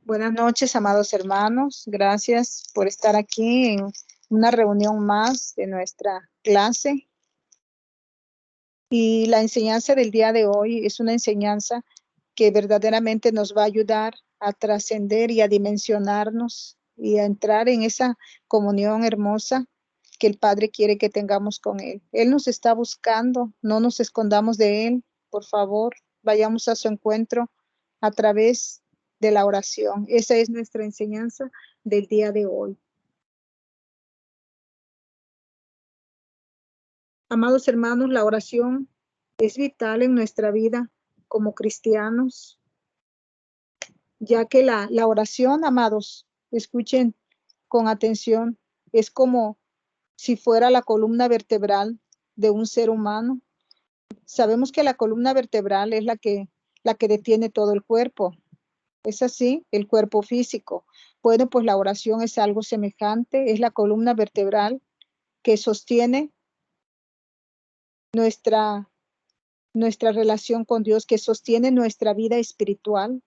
Buenas noches, amados hermanos. Gracias por estar aquí en una reunión más de nuestra clase. Y la enseñanza del día de hoy es una enseñanza que verdaderamente nos va a ayudar a trascender y a dimensionarnos y a entrar en esa comunión hermosa que el Padre quiere que tengamos con Él. Él nos está buscando, no nos escondamos de Él, por favor, vayamos a su encuentro a través de la oración. Esa es nuestra enseñanza del día de hoy. Amados hermanos, la oración es vital en nuestra vida como cristianos, ya que la oración, amados, escuchen con atención, es como si fuera la columna vertebral de un ser humano. Sabemos que la columna vertebral es la que detiene todo el cuerpo. Es así, el cuerpo físico. Bueno, pues la oración es algo semejante, es la columna vertebral que sostiene nuestra relación con Dios, que sostiene nuestra vida espiritual.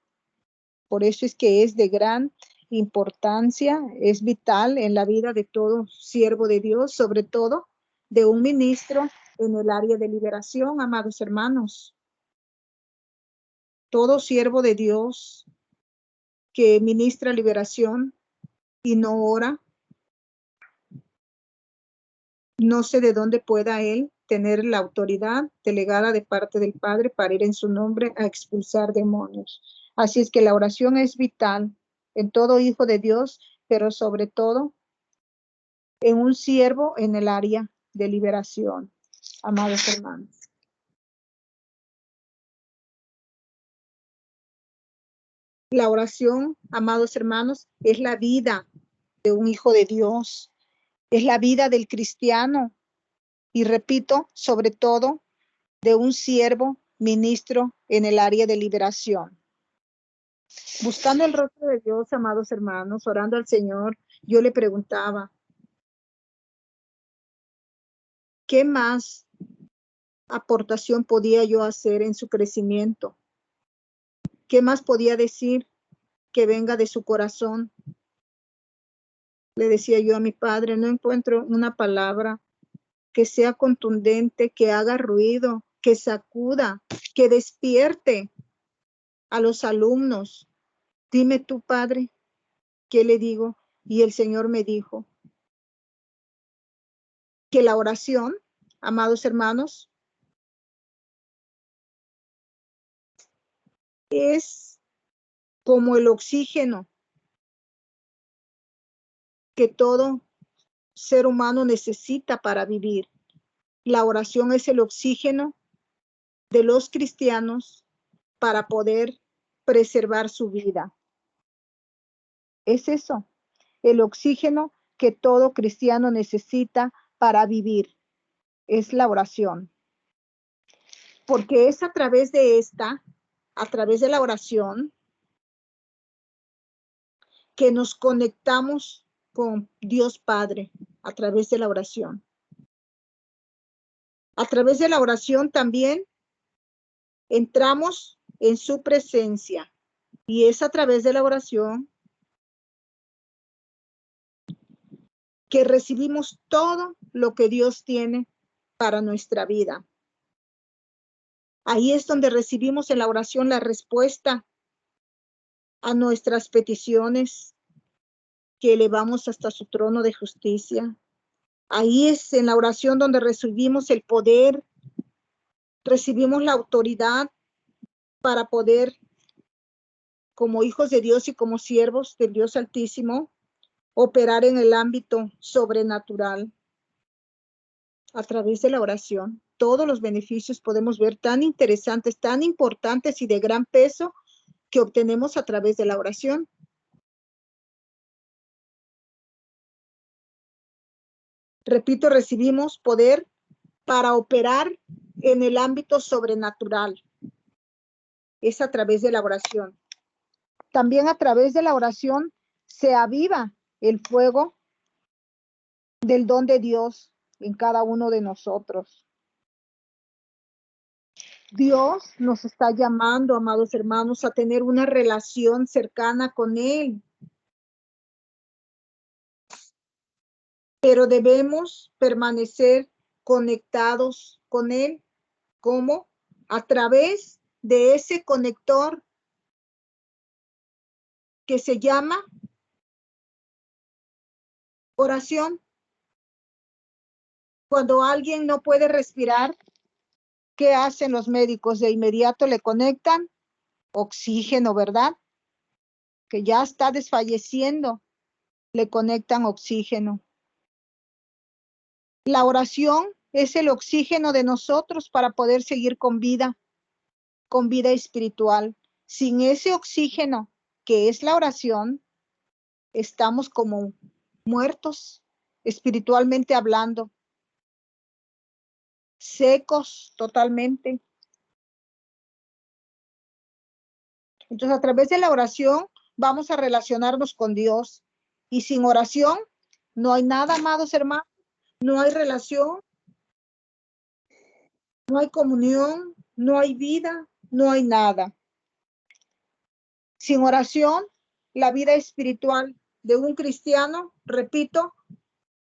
Por eso es que es de gran importancia, es vital en la vida de todo siervo de Dios, sobre todo de un ministro en el área de liberación, amados hermanos. Todo siervo de Dios que ministra liberación y no ora, no sé de dónde pueda él tener la autoridad delegada de parte del Padre para ir en su nombre a expulsar demonios. Así es que la oración es vital en todo hijo de Dios, pero sobre todo en un siervo en el área de liberación, amados hermanos. La oración, amados hermanos, es la vida de un hijo de Dios, es la vida del cristiano y repito, sobre todo de un siervo ministro en el área de liberación. Buscando el rostro de Dios, amados hermanos, orando al Señor, yo le preguntaba, ¿qué más aportación podía yo hacer en su crecimiento? ¿Qué más podía decir que venga de su corazón? Le decía yo a mi padre, no encuentro una palabra que sea contundente, que haga ruido, que sacuda, que despierte a los alumnos. Dime tú, Padre, ¿qué le digo? Y el Señor me dijo que la oración, amados hermanos, es como el oxígeno que todo ser humano necesita para vivir. La oración es el oxígeno de los cristianos para poder preservar su vida. Es eso, el oxígeno que todo cristiano necesita para vivir. Es la oración. Porque es a través de a través de la oración, que nos conectamos con Dios Padre a través de la oración. A través de la oración también entramos en su presencia y es a través de la oración que recibimos todo lo que Dios tiene para nuestra vida. Ahí es donde recibimos en la oración la respuesta a nuestras peticiones que elevamos hasta su trono de justicia. Ahí es en la oración donde recibimos el poder, recibimos la autoridad para poder, como hijos de Dios y como siervos del Dios Altísimo, operar en el ámbito sobrenatural a través de la oración. Todos los beneficios podemos ver tan interesantes, tan importantes y de gran peso que obtenemos a través de la oración. Repito, recibimos poder para operar en el ámbito sobrenatural. Es a través de la oración. También a través de la oración se aviva el fuego del don de Dios en cada uno de nosotros. Dios nos está llamando, amados hermanos, a tener una relación cercana con Él. Pero debemos permanecer conectados con Él. ¿Cómo? A través de ese conector que se llama oración. Cuando alguien no puede respirar, ¿qué hacen los médicos? De inmediato le conectan oxígeno, ¿verdad? Que ya está desfalleciendo, le conectan oxígeno. La oración es el oxígeno de nosotros para poder seguir con vida espiritual. Sin ese oxígeno, que es la oración, estamos como muertos, espiritualmente hablando, secos totalmente. Entonces, a través de la oración vamos a relacionarnos con Dios. Y sin oración no hay nada, amados hermanos. No hay relación, no hay comunión, no hay vida, no hay nada. Sin oración, la vida espiritual de un cristiano, repito,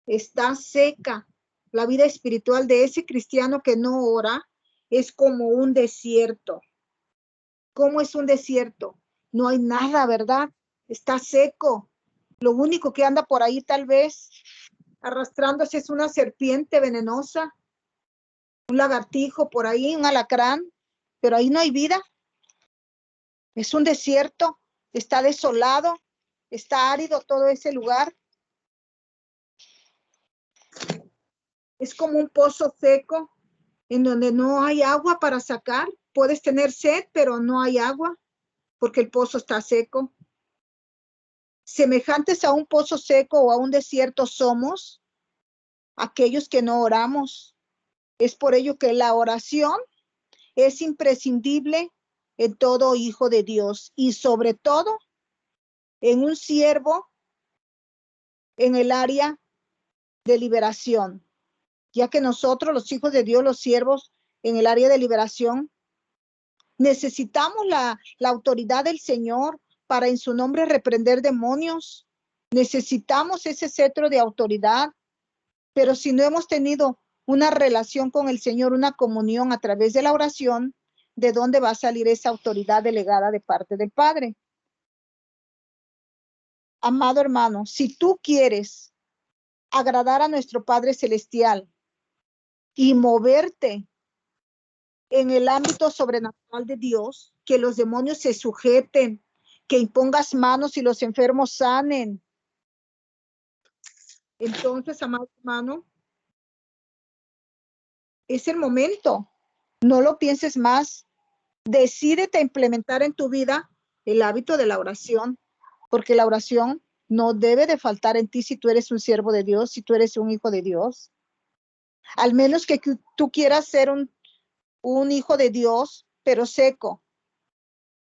está seca. La vida espiritual de ese cristiano que no ora es como un desierto. ¿Cómo es un desierto? No hay nada, ¿verdad? Está seco. Lo único que anda por ahí tal vez arrastrándose es una serpiente venenosa, un lagartijo por ahí, un alacrán, pero ahí no hay vida. Es un desierto, está desolado, está árido todo ese lugar. Es como un pozo seco en donde no hay agua para sacar. Puedes tener sed, pero no hay agua porque el pozo está seco. Semejantes a un pozo seco o a un desierto somos aquellos que no oramos. Es por ello que la oración es imprescindible en todo hijo de Dios y sobre todo en un siervo en el área de liberación, ya que nosotros, los hijos de Dios, los siervos en el área de liberación, necesitamos la autoridad del Señor para en su nombre reprender demonios. Necesitamos ese cetro de autoridad, pero si no hemos tenido una relación con el Señor, una comunión a través de la oración, ¿de dónde va a salir esa autoridad delegada de parte del Padre? Amado hermano, si tú quieres agradar a nuestro Padre Celestial y moverte en el ámbito sobrenatural de Dios, que los demonios se sujeten, que impongas manos y los enfermos sanen. Entonces, amado hermano, es el momento. No lo pienses más. Decídete a implementar en tu vida el hábito de la oración, porque la oración no debe de faltar en ti si tú eres un siervo de Dios, si tú eres un hijo de Dios. Al menos que tú quieras ser un hijo de Dios, pero seco,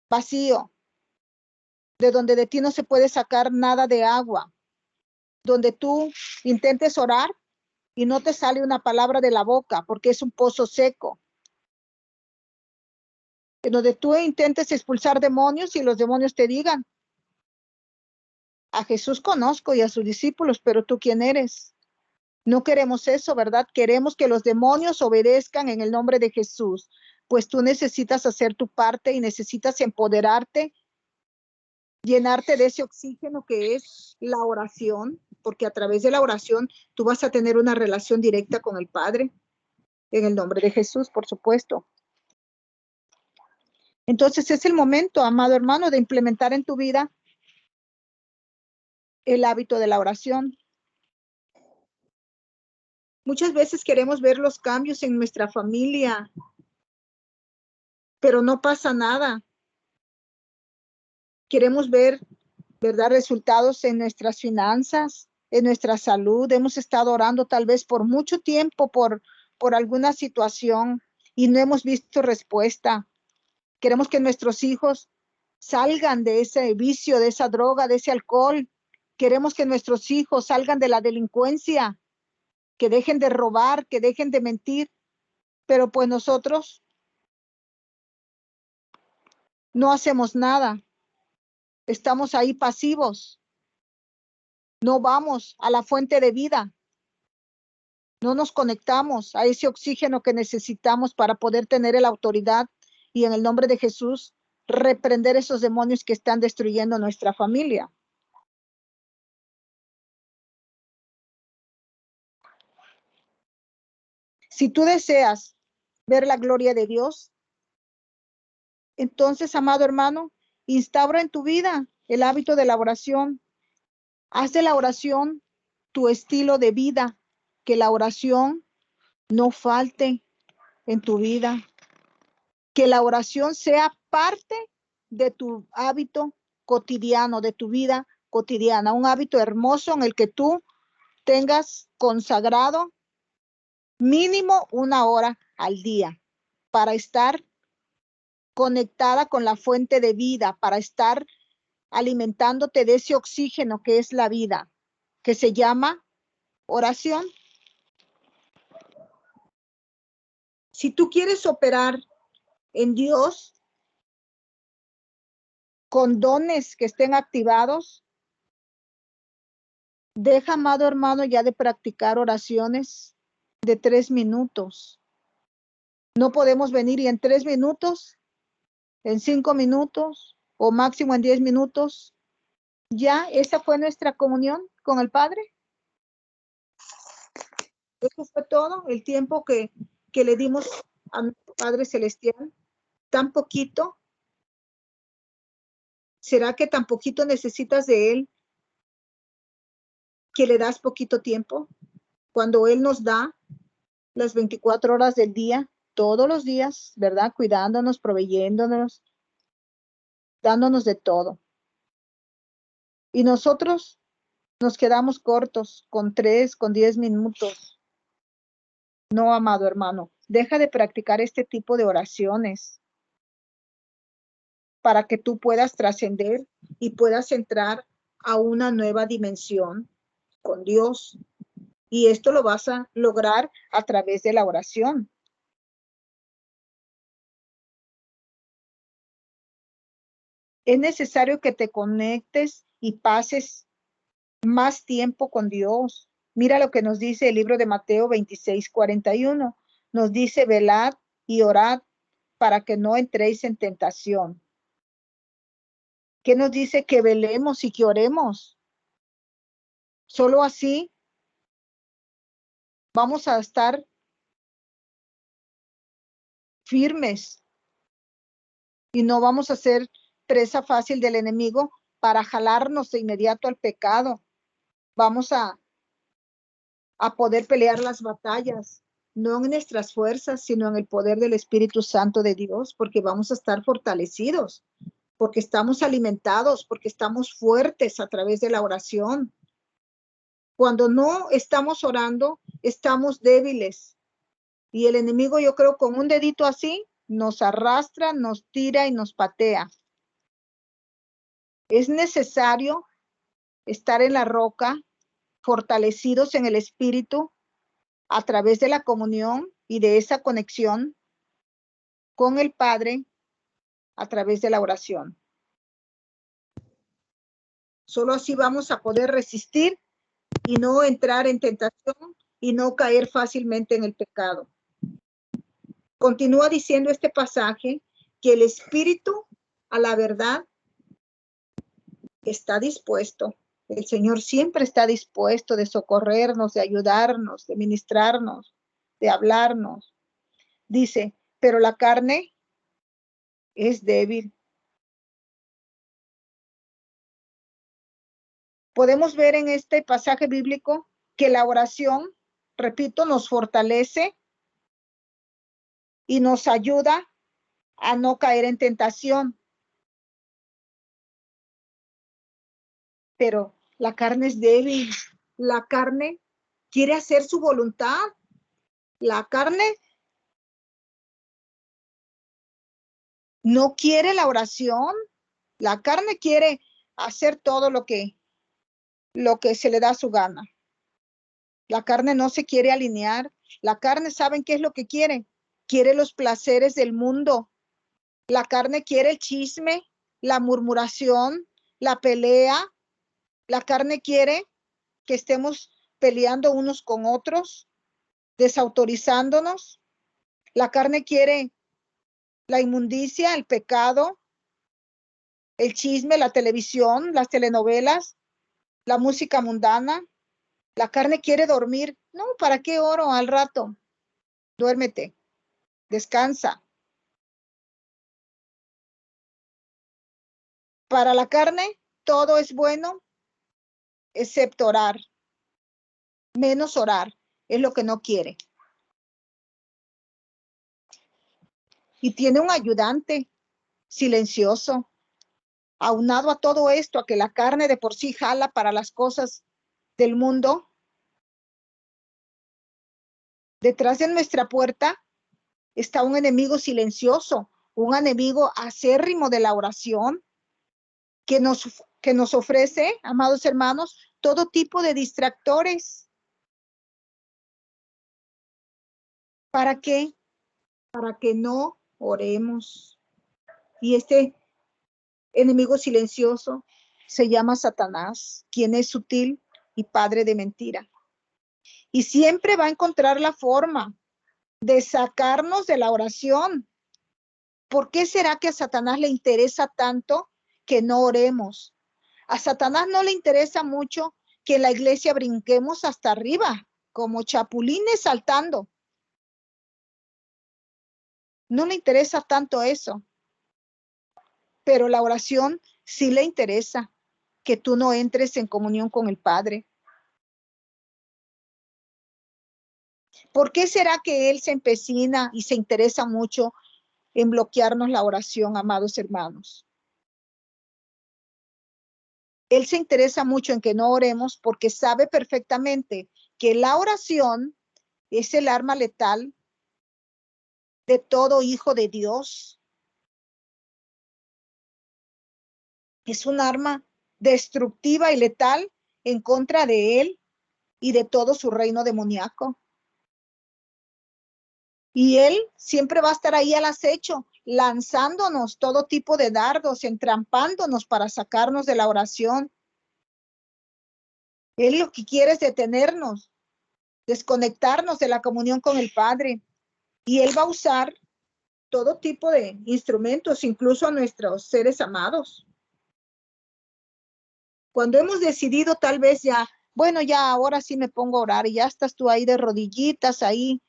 vacío, de donde de ti no se puede sacar nada de agua, donde tú intentes orar y no te sale una palabra de la boca porque es un pozo seco, en donde tú intentes expulsar demonios y los demonios te digan, a Jesús conozco y a sus discípulos, pero tú quién eres. No queremos eso, ¿verdad? Queremos que los demonios obedezcan en el nombre de Jesús, pues tú necesitas hacer tu parte y necesitas empoderarte, llenarte de ese oxígeno que es la oración, porque a través de la oración tú vas a tener una relación directa con el Padre, en el nombre de Jesús, por supuesto. Entonces es el momento, amado hermano, de implementar en tu vida el hábito de la oración. Muchas veces queremos ver los cambios en nuestra familia, pero no pasa nada. Queremos ver, ¿verdad?, resultados en nuestras finanzas, en nuestra salud. Hemos estado orando tal vez por mucho tiempo por alguna situación y no hemos visto respuesta. Queremos que nuestros hijos salgan de ese vicio, de esa droga, de ese alcohol. Queremos que nuestros hijos salgan de la delincuencia, que dejen de robar, que dejen de mentir. Pero pues nosotros no hacemos nada, estamos ahí pasivos, no vamos a la fuente de vida, no nos conectamos a ese oxígeno que necesitamos para poder tener la autoridad y en el nombre de Jesús reprender esos demonios que están destruyendo nuestra familia. Si tú deseas ver la gloria de Dios, entonces, amado hermano, instaura en tu vida el hábito de la oración. Haz de la oración tu estilo de vida, que la oración no falte en tu vida, que la oración sea parte de tu hábito cotidiano, de tu vida cotidiana, un hábito hermoso en el que tú tengas consagrado mínimo 1 hora al día para estar conectada con la fuente de vida, para estar alimentándote de ese oxígeno que es la vida, que se llama oración. Si tú quieres operar en Dios con dones que estén activados, deja, amado hermano, ya de practicar oraciones de 3 minutos. No podemos venir y en 3 minutos, en 5 minutos o máximo en 10 minutos, ya esa fue nuestra comunión con el Padre. Eso fue todo el tiempo que le dimos a nuestro Padre Celestial. Tan poquito. ¿Será que tan poquito necesitas de Él que le das poquito tiempo? Cuando Él nos da las 24 horas del día, todos los días, ¿verdad? Cuidándonos, proveyéndonos, dándonos de todo. Y nosotros nos quedamos cortos con 3, con 10 minutos. No, amado hermano, deja de practicar este tipo de oraciones para que tú puedas trascender y puedas entrar a una nueva dimensión con Dios. Y esto lo vas a lograr a través de la oración. Es necesario que te conectes y pases más tiempo con Dios. Mira lo que nos dice el libro de Mateo 26:41. Nos dice, velad y orad para que no entréis en tentación. ¿Qué nos dice? Que velemos y que oremos. Solo así vamos a estar firmes y no vamos a ser presa fácil del enemigo para jalarnos de inmediato al pecado. Vamos a poder pelear las batallas, no en nuestras fuerzas, sino en el poder del Espíritu Santo de Dios, porque vamos a estar fortalecidos, porque estamos alimentados, porque estamos fuertes a través de la oración. Cuando no estamos orando, estamos débiles. Y el enemigo, yo creo, con un dedito así, nos arrastra, nos tira y nos patea. Es necesario estar en la roca, fortalecidos en el Espíritu, a través de la comunión y de esa conexión con el Padre a través de la oración. Solo así vamos a poder resistir y no entrar en tentación y no caer fácilmente en el pecado. Continúa diciendo este pasaje que el Espíritu a la verdad está dispuesto. El Señor siempre está dispuesto de socorrernos, de ayudarnos, de ministrarnos, de hablarnos. Dice, pero la carne es débil. Podemos ver en este pasaje bíblico que la oración, repito, nos fortalece y nos ayuda a no caer en tentación. Pero la carne es débil. La carne quiere hacer su voluntad. La carne no quiere la oración. La carne quiere hacer todo lo que se le da su gana. La carne no se quiere alinear. La carne, ¿saben qué es lo que quiere? Quiere los placeres del mundo. La carne quiere el chisme, la murmuración, la pelea. La carne quiere que estemos peleando unos con otros, desautorizándonos. La carne quiere la inmundicia, el pecado, el chisme, la televisión, las telenovelas, la música mundana. La carne quiere dormir. No, ¿para qué oro al rato? Duérmete, descansa. Para la carne todo es bueno, excepto orar. Menos orar es lo que no quiere. Y tiene un ayudante silencioso. Aunado a todo esto, a que la carne de por sí jala para las cosas del mundo, detrás de nuestra puerta está un enemigo silencioso, un enemigo acérrimo de la oración que nos ofrece, amados hermanos, todo tipo de distractores. ¿Para qué? Para que no oremos. Y este enemigo silencioso se llama Satanás, quien es sutil y padre de mentira. Y siempre va a encontrar la forma de sacarnos de la oración. ¿Por qué será que a Satanás le interesa tanto que no oremos? A Satanás no le interesa mucho que en la iglesia brinquemos hasta arriba, como chapulines saltando. No le interesa tanto eso, pero la oración sí le interesa, que tú no entres en comunión con el Padre. ¿Por qué será que Él se empecina y se interesa mucho en bloquearnos la oración, amados hermanos? Él se interesa mucho en que no oremos porque sabe perfectamente que la oración es el arma letal de todo hijo de Dios. Es un arma destructiva y letal en contra de él y de todo su reino demoníaco. Y él siempre va a estar ahí al acecho, lanzándonos todo tipo de dardos, entrampándonos para sacarnos de la oración. Él lo que quiere es detenernos, desconectarnos de la comunión con el Padre. Y él va a usar todo tipo de instrumentos, incluso a nuestros seres amados. Cuando hemos decidido tal vez ya, bueno, ya ahora sí me pongo a orar y ya estás tú ahí de rodillitas, ahí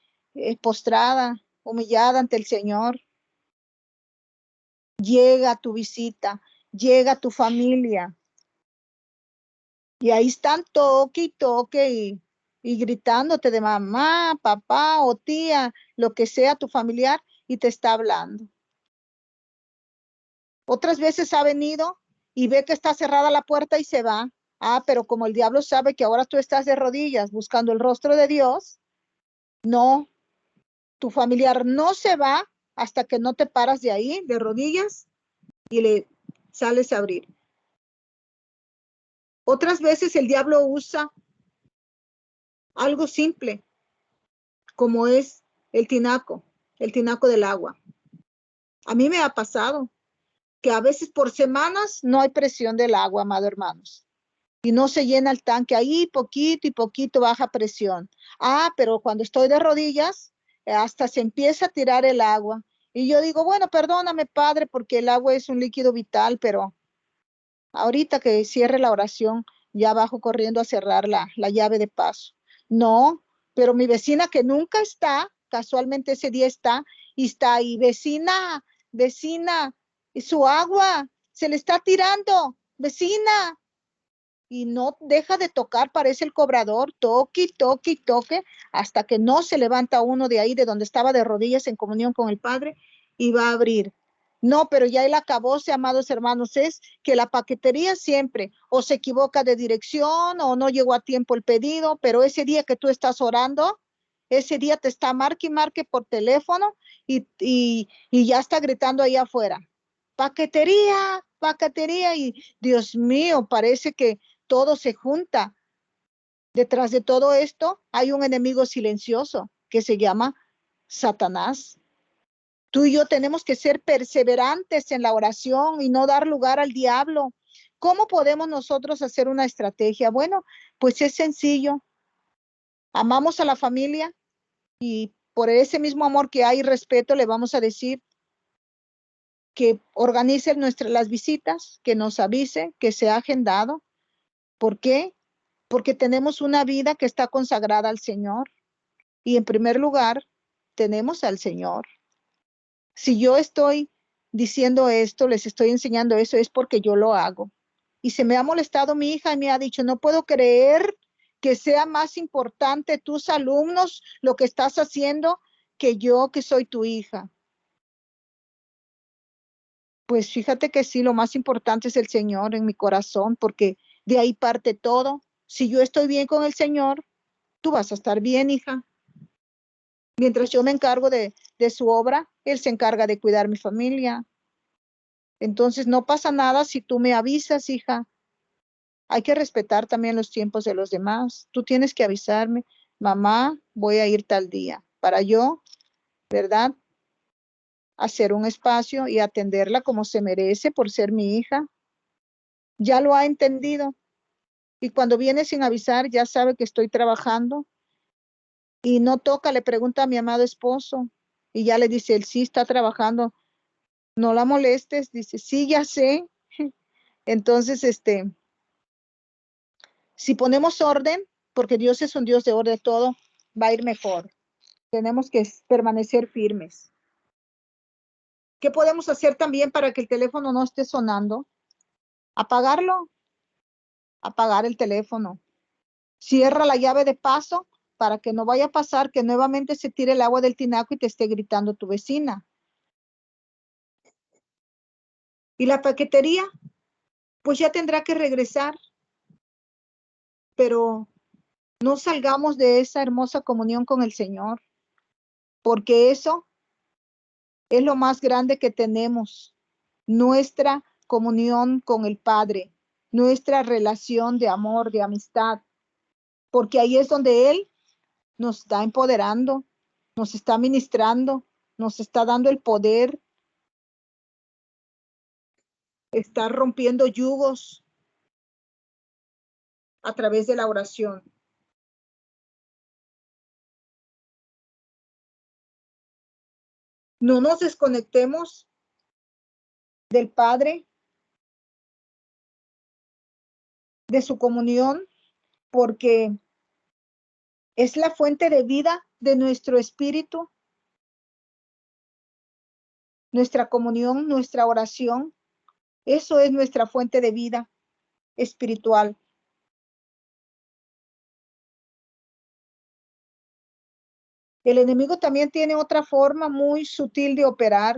postrada, humillada ante el Señor. Llega tu visita, llega tu familia y ahí están toque y toque y gritándote de mamá, papá o tía, lo que sea tu familiar y te está hablando. Otras veces ha venido y ve que está cerrada la puerta y se va. Ah, pero como el diablo sabe que ahora tú estás de rodillas buscando el rostro de Dios, no, tu familiar no se va hasta que no te paras de ahí, de rodillas, y le sales a abrir. Otras veces el diablo usa algo simple, como es el tinaco del agua. A mí me ha pasado que a veces por semanas no hay presión del agua, amado hermanos. Y no se llena el tanque, ahí poquito y poquito baja presión. Ah, pero cuando estoy de rodillas, hasta se empieza a tirar el agua. Y yo digo, bueno, perdóname, Padre, porque el agua es un líquido vital, pero ahorita que cierre la oración, ya bajo corriendo a cerrar la llave de paso. No, pero mi vecina que nunca está, casualmente ese día está, y está ahí, vecina, vecina, y su agua se le está tirando, vecina, y no deja de tocar, parece el cobrador, toque, toque, toque, hasta que no se levanta uno de ahí, de donde estaba de rodillas en comunión con el Padre, y va a abrir. No, pero ya él acabó, amados hermanos, es que la paquetería siempre o se equivoca de dirección o no llegó a tiempo el pedido, pero ese día que tú estás orando, ese día te está marque y marque por teléfono y ya está gritando ahí afuera. Paquetería, paquetería, y Dios mío, parece que todo se junta. Detrás de todo esto hay un enemigo silencioso que se llama Satanás. Tú y yo tenemos que ser perseverantes en la oración y no dar lugar al diablo. ¿Cómo podemos nosotros hacer una estrategia? Bueno, pues es sencillo. Amamos a la familia y por ese mismo amor que hay y respeto le vamos a decir que organice las visitas, que nos avise, que sea agendado. ¿Por qué? Porque tenemos una vida que está consagrada al Señor y en primer lugar tenemos al Señor. Si yo estoy diciendo esto, les estoy enseñando eso, es porque yo lo hago. Y se me ha molestado mi hija y me ha dicho, no puedo creer que sea más importante tus alumnos lo que estás haciendo que yo que soy tu hija. Pues fíjate que sí, lo más importante es el Señor en mi corazón, porque de ahí parte todo. Si yo estoy bien con el Señor, tú vas a estar bien, hija. Mientras yo me encargo de su obra, Él se encarga de cuidar mi familia. Entonces no pasa nada si tú me avisas, hija. Hay que respetar también los tiempos de los demás. Tú tienes que avisarme, mamá, voy a ir tal día, para yo, ¿verdad? Hacer un espacio y atenderla como se merece por ser mi hija. Ya lo ha entendido. Y cuando viene sin avisar, ya sabe que estoy trabajando y no toca, le pregunta a mi amado esposo y ya le dice, él sí está trabajando, no la molestes, dice, sí, ya sé. Entonces, si ponemos orden, porque Dios es un Dios de orden, todo va a ir mejor. Tenemos que permanecer firmes. ¿Qué podemos hacer también para que el teléfono no esté sonando? Apagarlo, apagar el teléfono. Cierra la llave de paso para que no vaya a pasar que nuevamente se tire el agua del tinaco y te esté gritando tu vecina. Y la paquetería, pues ya tendrá que regresar, pero no salgamos de esa hermosa comunión con el Señor, porque eso es lo más grande que tenemos, nuestra comunión con el Padre, nuestra relación de amor, de amistad, porque ahí es donde Él nos está empoderando, nos está ministrando, nos está dando el poder, está rompiendo yugos a través de la oración. No nos desconectemos del Padre, de su comunión, porque es la fuente de vida de nuestro espíritu, nuestra comunión, nuestra oración. Eso es nuestra fuente de vida espiritual. El enemigo también tiene otra forma muy sutil de operar.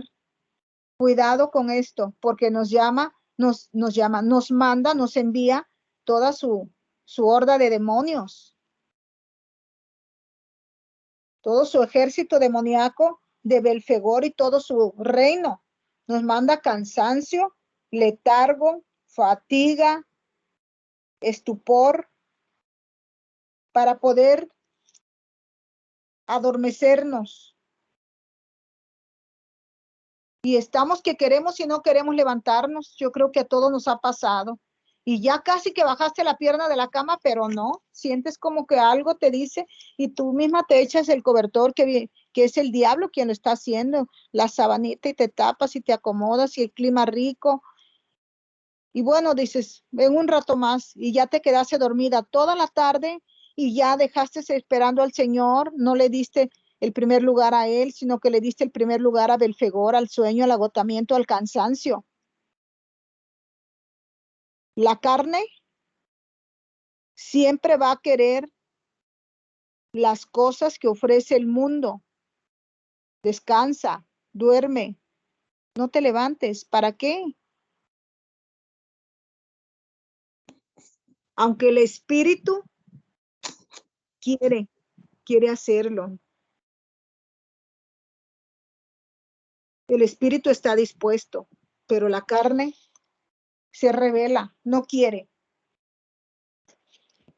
Cuidado con esto, porque nos manda, nos envía toda su horda de demonios, todo su ejército demoníaco de Belfegor y todo su reino. Nos manda cansancio, letargo, fatiga, estupor, para poder adormecernos. Y estamos que queremos y no queremos levantarnos. Yo creo que a todos nos ha pasado. Y ya casi que bajaste la pierna de la cama, pero no, sientes como que algo te dice y tú misma te echas el cobertor que es el diablo quien lo está haciendo, la sabanita y te tapas y te acomodas y el clima rico. Y bueno, dices, ven un rato más y ya te quedaste dormida toda la tarde y ya dejaste esperando al Señor, no le diste el primer lugar a Él, sino que le diste el primer lugar a Belfegor, al sueño, al agotamiento, al cansancio. La carne siempre va a querer las cosas que ofrece el mundo. Descansa, duerme, no te levantes. ¿Para qué? Aunque el espíritu quiere, quiere hacerlo. El espíritu está dispuesto, pero la carne se revela, no quiere.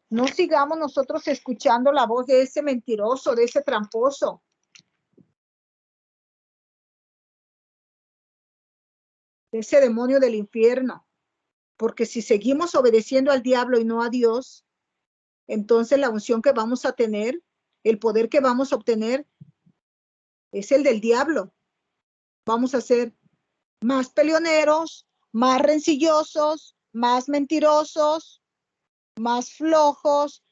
No sigamos nosotros escuchando la voz de ese mentiroso, de ese tramposo. ese demonio del infierno. Porque si seguimos obedeciendo al diablo y no a Dios, entonces la unción que vamos a tener, el poder que vamos a obtener, es el del diablo. Vamos a ser más peleoneros, más rencillosos, más mentirosos, más flojos,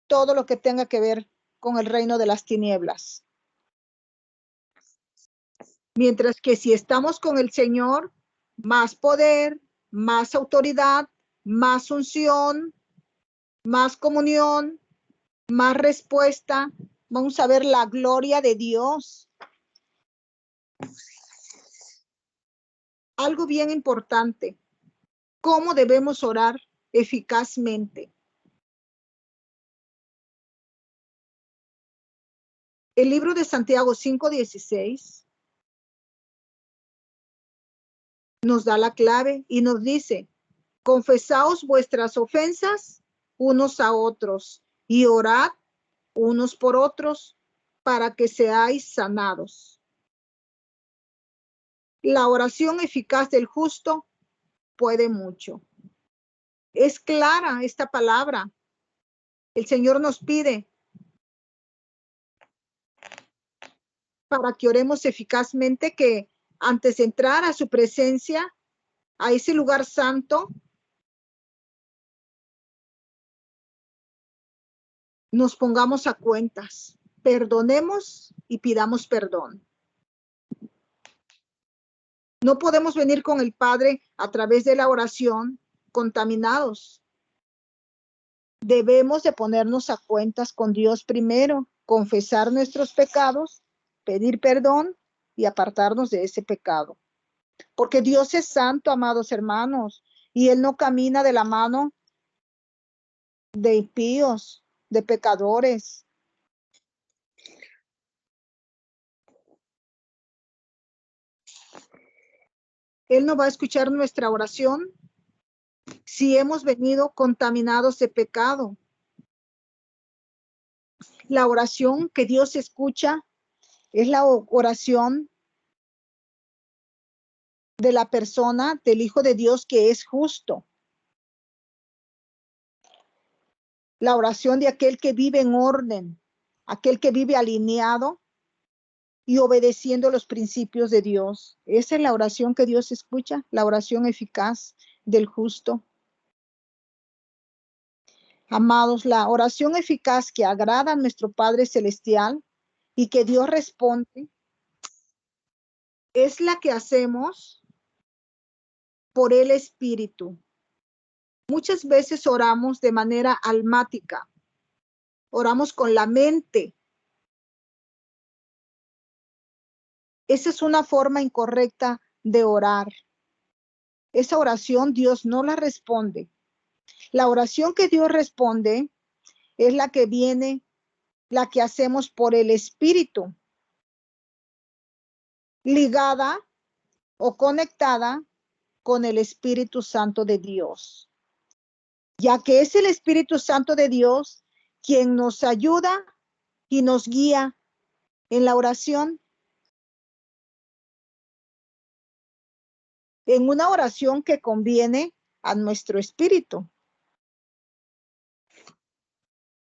todo lo que tenga que ver con el reino de las tinieblas. Mientras que si estamos con el Señor, más poder, más autoridad, más unción, más comunión, más respuesta. Vamos a ver la gloria de Dios. Algo bien importante, ¿cómo debemos orar eficazmente? El libro de Santiago 5:16 nos da la clave y nos dice: confesaos vuestras ofensas unos a otros y orad unos por otros para que seáis sanados. La oración eficaz del justo puede mucho. Es clara esta palabra. El Señor nos pide para que oremos eficazmente, que antes de entrar a su presencia, a ese lugar santo, nos pongamos a cuentas, perdonemos y pidamos perdón. No podemos venir con el Padre a través de la oración contaminados. Debemos de ponernos a cuentas con Dios primero, confesar nuestros pecados, pedir perdón y apartarnos de ese pecado. Porque Dios es santo, amados hermanos, y Él no camina de la mano de impíos, de pecadores. Él no va a escuchar nuestra oración si hemos venido contaminados de pecado. La oración que Dios escucha es la oración de la persona, del Hijo de Dios que es justo. La oración de aquel que vive en orden, aquel que vive alineado y obedeciendo los principios de Dios. Esa es la oración que Dios escucha, la oración eficaz del justo. Amados, la oración eficaz que agrada a nuestro Padre Celestial y que Dios responde es la que hacemos por el Espíritu. Muchas veces oramos de manera almática, oramos con la mente. Esa es una forma incorrecta de orar. Esa oración Dios no la responde. La oración que Dios responde es la que viene, la que hacemos por el Espíritu, ligada o conectada con el Espíritu Santo de Dios, ya que es el Espíritu Santo de Dios quien nos ayuda y nos guía en la oración. En una oración que conviene a nuestro espíritu.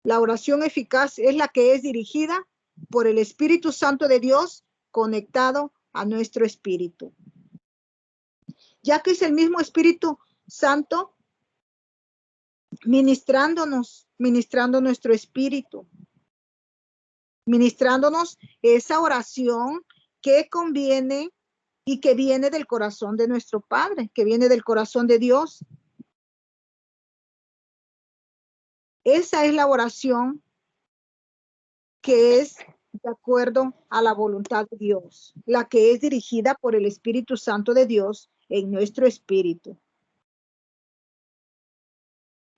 La oración eficaz es la que es dirigida por el Espíritu Santo de Dios conectado a nuestro espíritu. Ya que es el mismo Espíritu Santo ministrando nuestro espíritu, ministrándonos esa oración que conviene y que viene del corazón de nuestro Padre, que viene del corazón de Dios. Esa es la oración que es de acuerdo a la voluntad de Dios, la que es dirigida por el Espíritu Santo de Dios en nuestro espíritu.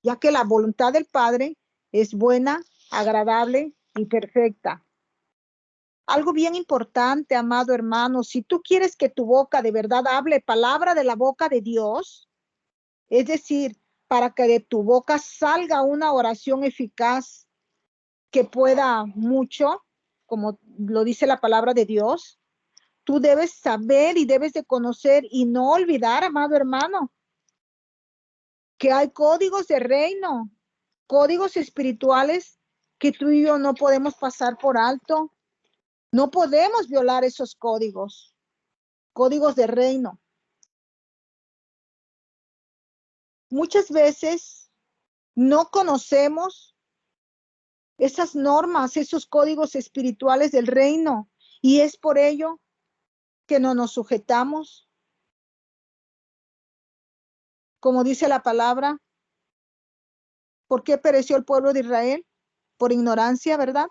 Ya que la voluntad del Padre es buena, agradable y perfecta. Algo bien importante, amado hermano, si tú quieres que tu boca de verdad hable palabra de la boca de Dios, es decir, para que de tu boca salga una oración eficaz que pueda mucho, como lo dice la palabra de Dios, Tú debes saber y debes de conocer y no olvidar, amado hermano, que hay códigos de reino, códigos espirituales que tú y yo no podemos pasar por alto. No podemos violar esos códigos, códigos de reino. Muchas veces no conocemos esas normas, esos códigos espirituales del reino, y es por ello que no nos sujetamos. Como dice la palabra, ¿por qué pereció el pueblo de Israel? Por ignorancia, ¿verdad?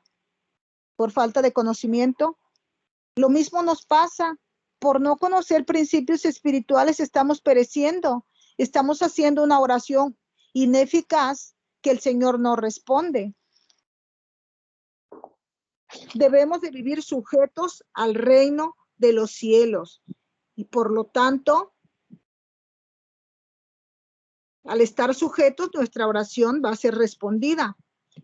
Por falta de conocimiento. Lo mismo nos pasa. Por no conocer principios espirituales estamos pereciendo. Estamos haciendo una oración ineficaz que el Señor no responde. Debemos de vivir sujetos al reino de los cielos. Y por lo tanto, al estar sujetos, nuestra oración va a ser respondida.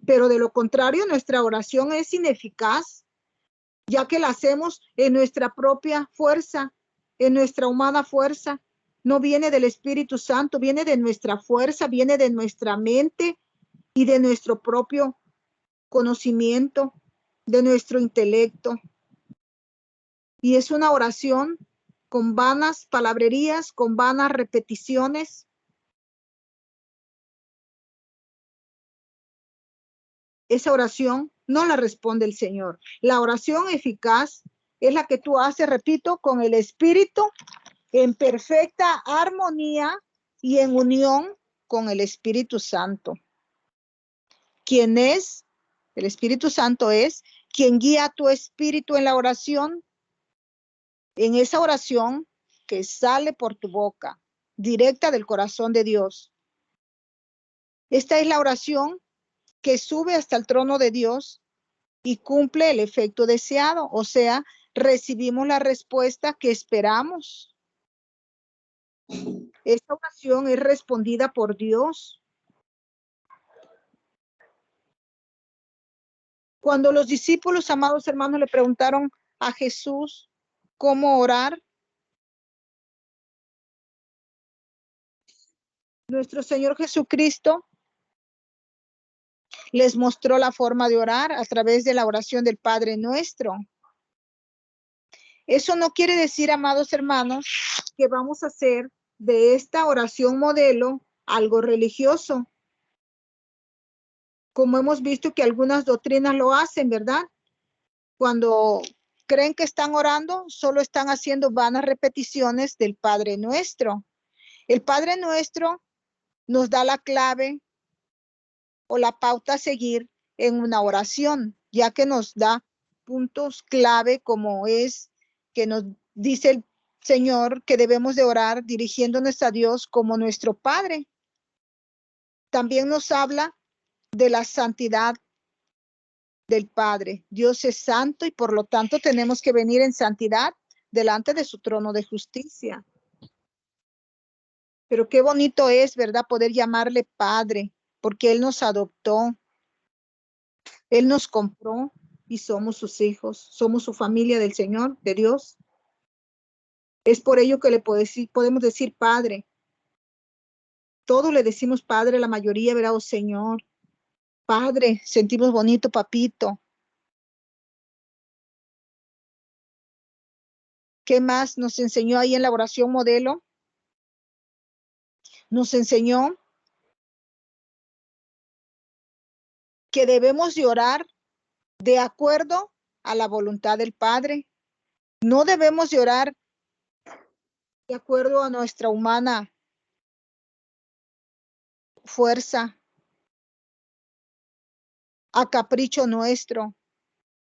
Pero de lo contrario, nuestra oración es ineficaz, ya que la hacemos en nuestra propia fuerza, en nuestra humana fuerza. No viene del Espíritu Santo, viene de nuestra fuerza, viene de nuestra mente y de nuestro propio conocimiento, de nuestro intelecto. Y es una oración con vanas palabrerías, con vanas repeticiones. Esa oración no la responde el Señor. La oración eficaz es la que tú haces, repito, con el Espíritu, en perfecta armonía y en unión con el Espíritu Santo. ¿Quién es? El Espíritu Santo es quien guía a tu espíritu en la oración, en esa oración que sale por tu boca, directa del corazón de Dios. Esta es la oración que sube hasta el trono de Dios y cumple el efecto deseado, o sea, recibimos la respuesta que esperamos. Esta oración es respondida por Dios. Cuando los discípulos, amados hermanos, le preguntaron a Jesús cómo orar, nuestro Señor Jesucristo les mostró la forma de orar a través de la oración del Padre Nuestro. Eso no quiere decir, amados hermanos, que vamos a hacer de esta oración modelo algo religioso, como hemos visto que algunas doctrinas lo hacen, ¿verdad? Cuando creen que están orando, solo están haciendo vanas repeticiones del Padre Nuestro. El Padre Nuestro nos da la clave o la pauta a seguir en una oración, ya que nos da puntos clave como es que nos dice el Señor que debemos de orar dirigiéndonos a Dios como nuestro Padre. También nos habla de la santidad del Padre. Dios es santo y por lo tanto tenemos que venir en santidad delante de su trono de justicia. Pero qué bonito es, ¿verdad? Poder llamarle Padre, porque Él nos adoptó, Él nos compró y somos sus hijos, somos su familia del Señor, de Dios. Es por ello que le podemos decir Padre. Todos le decimos Padre, la mayoría, ¿verdad? Oh Señor, Padre, sentimos bonito, papito. ¿Qué más nos enseñó ahí en la oración modelo? Nos enseñó que debemos de orar de acuerdo a la voluntad del Padre. No debemos de orar de acuerdo a nuestra humana fuerza, a capricho nuestro,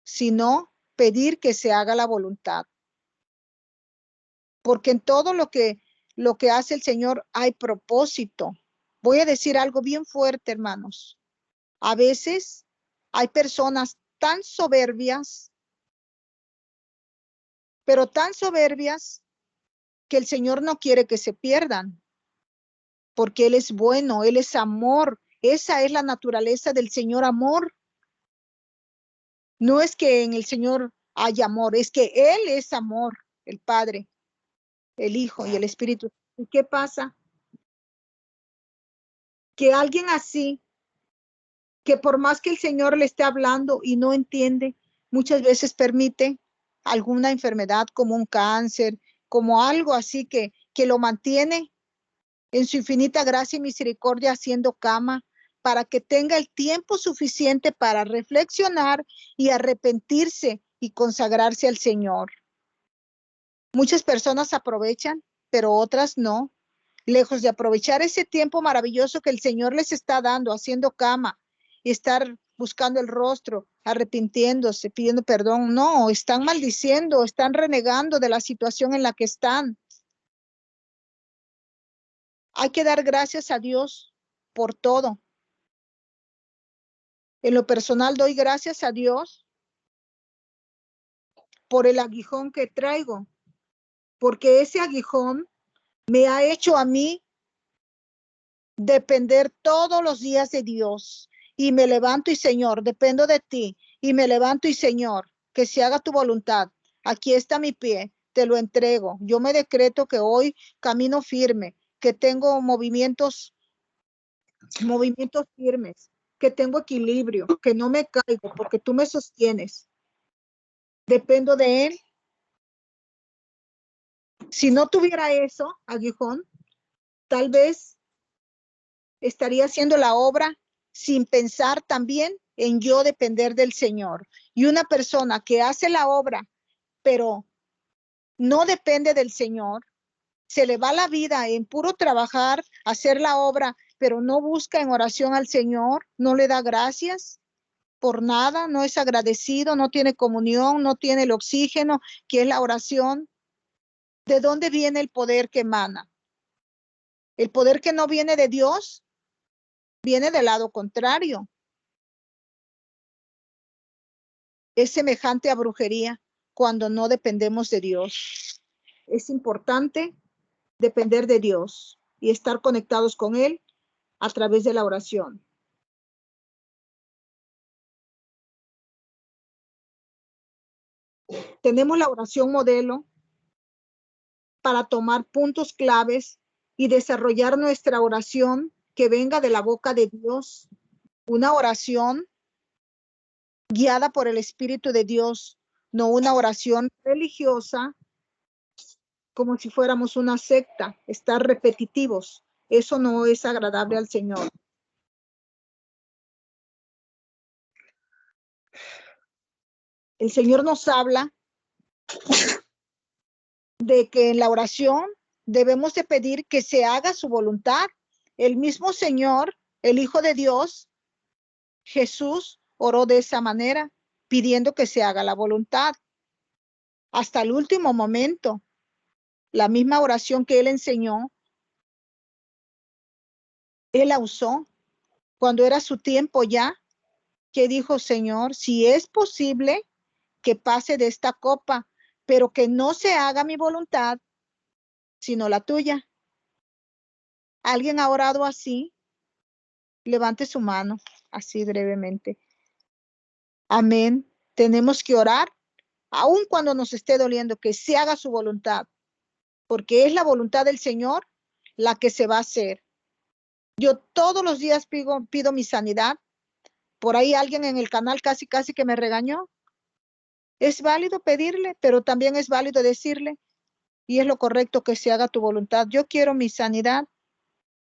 sino pedir que se haga la voluntad. Porque en todo lo que hace el Señor hay propósito. Voy a decir algo bien fuerte, hermanos. A veces hay personas tan soberbias, pero tan soberbias que el Señor no quiere que se pierdan, porque Él es bueno, Él es amor. Esa es la naturaleza del Señor, amor. No es que en el Señor haya amor, es que Él es amor. el Padre, el Hijo y el Espíritu. ¿Y qué pasa? Que alguien así, que por más que el Señor le esté hablando y no entiende, muchas veces permite alguna enfermedad como un cáncer, como algo así que lo mantiene en su infinita gracia y misericordia haciendo cama para que tenga el tiempo suficiente para reflexionar y arrepentirse y consagrarse al Señor. Muchas personas aprovechan, pero otras no. Lejos de aprovechar ese tiempo maravilloso que el Señor les está dando, haciendo cama y estar buscando el rostro, arrepintiéndose, pidiendo perdón. No, están maldiciendo, están renegando de la situación en la que están. Hay que dar gracias a Dios por todo. En lo personal doy gracias a Dios por el aguijón que traigo, porque ese aguijón me ha hecho a mí depender todos los días de Dios. Y me levanto y Señor, dependo de ti. Y me levanto y Señor, que se haga tu voluntad. Aquí está mi pie, te lo entrego. Yo me decreto que hoy camino firme, que tengo movimientos firmes, que tengo equilibrio, que no me caigo porque tú me sostienes. Dependo de Él. Si no tuviera eso, aguijón, tal vez estaría haciendo la obra sin pensar también en yo depender del Señor. Y una persona que hace la obra, pero no depende del Señor, se le va la vida en puro trabajar, hacer la obra, pero no busca en oración al Señor, no le da gracias por nada, no es agradecido, no tiene comunión, no tiene el oxígeno, que es la oración. ¿De dónde viene el poder que emana? El poder que no viene de Dios viene del lado contrario. Es semejante a brujería cuando no dependemos de Dios. Es importante depender de Dios y estar conectados con Él a través de la oración. Tenemos la oración modelo para tomar puntos claves y desarrollar nuestra oración que venga de la boca de Dios. Una oración guiada por el Espíritu de Dios, no una oración religiosa como si fuéramos una secta, estar repetitivos. Eso no es agradable al Señor. El Señor nos habla de que en la oración debemos de pedir que se haga su voluntad. El mismo Señor, el Hijo de Dios, Jesús, oró de esa manera, pidiendo que se haga la voluntad. Hasta el último momento, la misma oración que Él enseñó, Él la usó cuando era su tiempo ya, que dijo, Señor, si es posible que pase de esta copa, pero que no se haga mi voluntad, sino la tuya. ¿Alguien ha orado así? Levante su mano, así brevemente. Amén. Tenemos que orar, aun cuando nos esté doliendo, que se haga su voluntad, porque es la voluntad del Señor la que se va a hacer. Yo todos los días pido mi sanidad. Por ahí alguien en el canal casi que me regañó. Es válido pedirle, pero también es válido decirle, y es lo correcto que se haga tu voluntad. Yo quiero mi sanidad,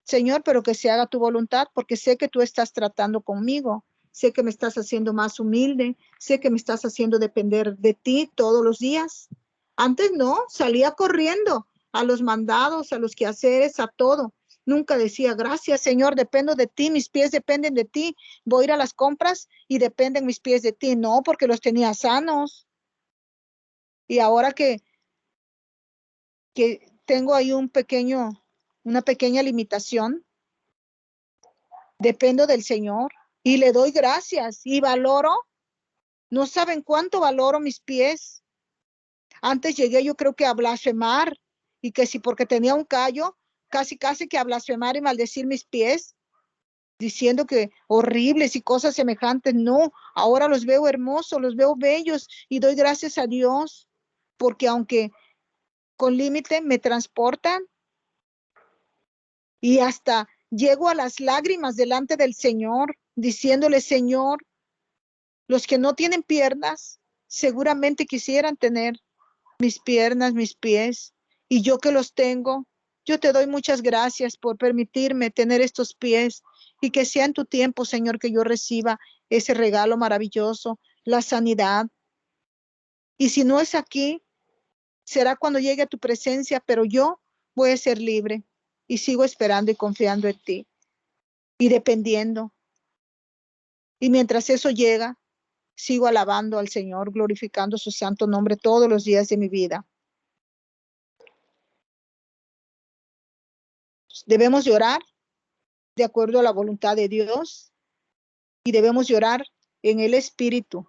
Señor, pero que se haga tu voluntad, porque sé que tú estás tratando conmigo. Sé que me estás haciendo más humilde, sé que me estás haciendo depender de ti todos los días. Antes no, salía corriendo a los mandados, a los quehaceres, a todo. Nunca decía, gracias Señor, dependo de ti, mis pies dependen de ti. Voy a ir a las compras y dependen mis pies de ti. No, porque los tenía sanos. Y ahora que tengo ahí una pequeña limitación, dependo del Señor y le doy gracias y valoro. No saben cuánto valoro mis pies. Antes llegué yo creo que a blasfemar y que si porque tenía un callo, casi que a blasfemar y maldecir mis pies, diciendo que horribles y cosas semejantes. No, ahora los veo hermosos, los veo bellos y doy gracias a Dios, porque aunque con límite me transportan y hasta llego a las lágrimas delante del Señor, diciéndole, Señor, los que no tienen piernas seguramente quisieran tener mis piernas, mis pies, y yo que los tengo, yo te doy muchas gracias por permitirme tener estos pies y que sea en tu tiempo, Señor, que yo reciba ese regalo maravilloso, la sanidad. Y si no es aquí, será cuando llegue a tu presencia, pero yo voy a ser libre y sigo esperando y confiando en ti y dependiendo. Y mientras eso llega, sigo alabando al Señor, glorificando su santo nombre todos los días de mi vida. Debemos de orar de acuerdo a la voluntad de Dios y debemos de orar en el Espíritu,